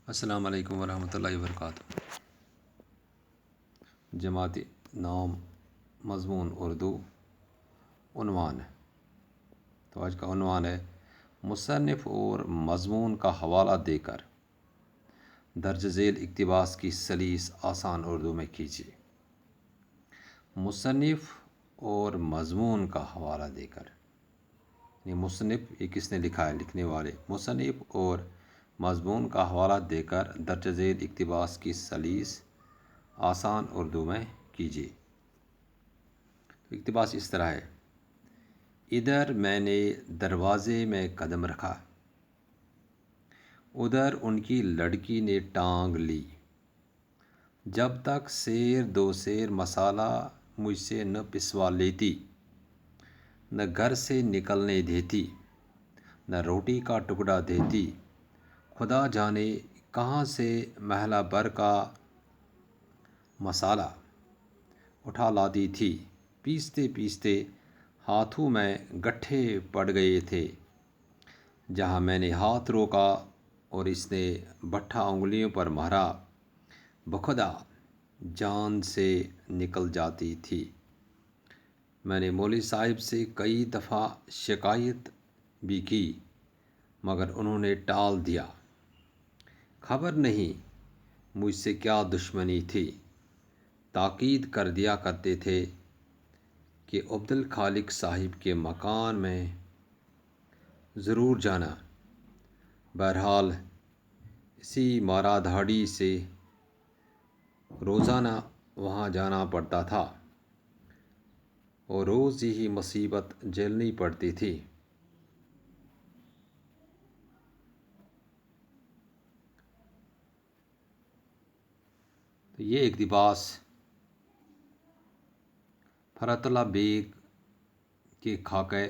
السلام علیکم ورحمۃ اللہ وبرکاتہ۔ جماعتی نام، مضمون اردو، عنوان ہے۔ تو آج کا عنوان ہے مصنف اور مضمون کا حوالہ دے کر درج ذیل اقتباس کی سلیس آسان اردو میں کیجیے۔ مصنف اور مضمون کا حوالہ دے کر، یہ مصنف یہ کس نے لکھا ہے، لکھنے والے۔ مصنف اور مضمون کا حوالہ دے کر درج ذیل اقتباس کی سلیس آسان اردو میں کیجیے۔ اقتباس اس طرح ہے: ادھر میں نے دروازے میں قدم رکھا، ادھر ان کی لڑکی نے ٹانگ لی، جب تک سیر دو سیر مسالہ مجھ سے نہ پسوا لیتی، نہ گھر سے نکلنے دیتی، نہ روٹی کا ٹکڑا دیتی، خدا جانے کہاں سے محلہ بھر کا مسالہ اٹھا لاتی تھی، پیستے پیستے ہاتھوں میں گٹھے پڑ گئے تھے، جہاں میں نے ہاتھ روکا اور اس نے بٹھا انگلیوں پر مارا، بخدا جان سے نکل جاتی تھی۔ میں نے مولوی صاحب سے کئی دفعہ شکایت بھی کی، مگر انہوں نے ٹال دیا۔ خبر نہیں مجھ سے کیا دشمنی تھی، تاکید کر دیا کرتے تھے کہ عبدالخالق صاحب کے مکان میں ضرور جانا۔ بہرحال اسی مارا دھاڑی سے روزانہ وہاں جانا پڑتا تھا اور روز یہی مصیبت جھیلنی پڑتی تھی۔ تو یہ اقتباس فرحت اللہ بیگ کے خاکہ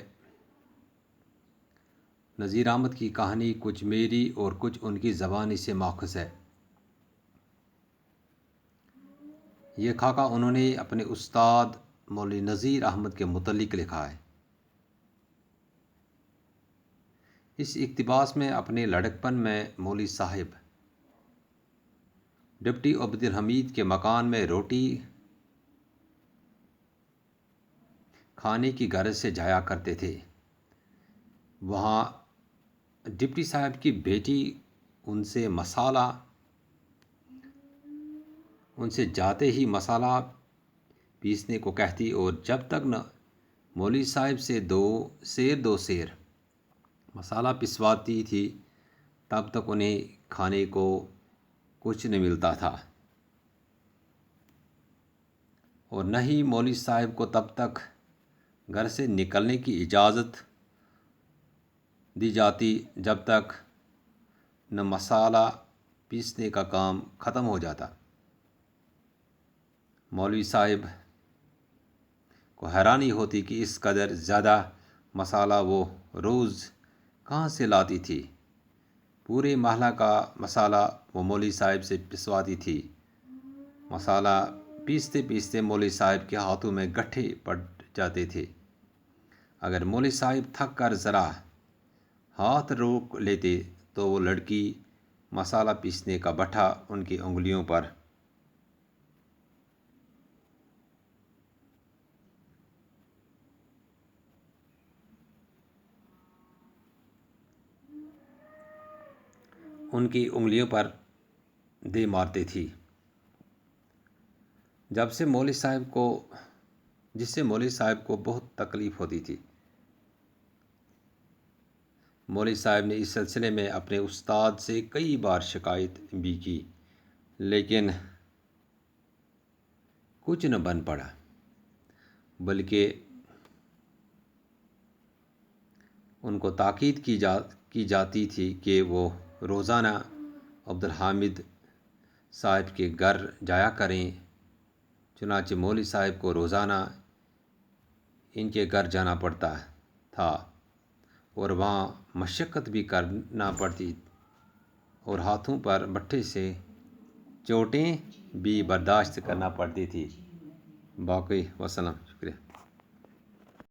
نذیر احمد کی کہانی کچھ میری اور کچھ ان کی زبانی سے ماخوذ ہے۔ یہ خاکہ انہوں نے اپنے استاد مولوی نذیر احمد کے متعلق لکھا ہے۔ اس اقتباس میں اپنے لڑکپن میں مولوی صاحب ڈپٹی عبد الحمید کے مکان میں روٹی کھانے کی غرض سے جایا کرتے تھے۔ وہاں ڈپٹی صاحب کی بیٹی ان سے جاتے ہی مسالہ پیسنے کو کہتی، اور جب تک نہ مولوی صاحب سے دو سیر مسالہ پسواتی تھی، تب تک انہیں کھانے کو کچھ نہیں ملتا تھا، اور نہ ہی مولوی صاحب کو تب تک گھر سے نکلنے کی اجازت دی جاتی جب تک نہ مسالہ پیسنے کا کام ختم ہو جاتا۔ مولوی صاحب کو حیرانی ہوتی کہ اس قدر زیادہ مسالہ وہ روز کہاں سے لاتی تھی۔ پورے محلہ کا مسالہ وہ مولوی صاحب سے پسواتی تھی۔ مسالہ پیستے پیستے مولوی صاحب کے ہاتھوں میں گٹھے پڑ جاتے تھے۔ اگر مولوی صاحب تھک کر ذرا ہاتھ روک لیتے تو وہ لڑکی مسالہ پیسنے کا بٹھا ان کی انگلیوں پر دے مارتی تھی، جس سے مولوی صاحب کو بہت تکلیف ہوتی تھی۔ مولوی صاحب نے اس سلسلے میں اپنے استاد سے کئی بار شکایت بھی کی، لیکن کچھ نہ بن پڑا، بلکہ ان کو تاکید کی جاتی تھی کہ وہ روزانہ عبدالحامد صاحب کے گھر جایا کریں۔ چنانچہ مولوی صاحب کو روزانہ ان کے گھر جانا پڑتا تھا اور وہاں مشقت بھی کرنا پڑتی اور ہاتھوں پر بٹھے سے چوٹیں بھی برداشت کرنا پڑتی تھی۔ باقی وسلم۔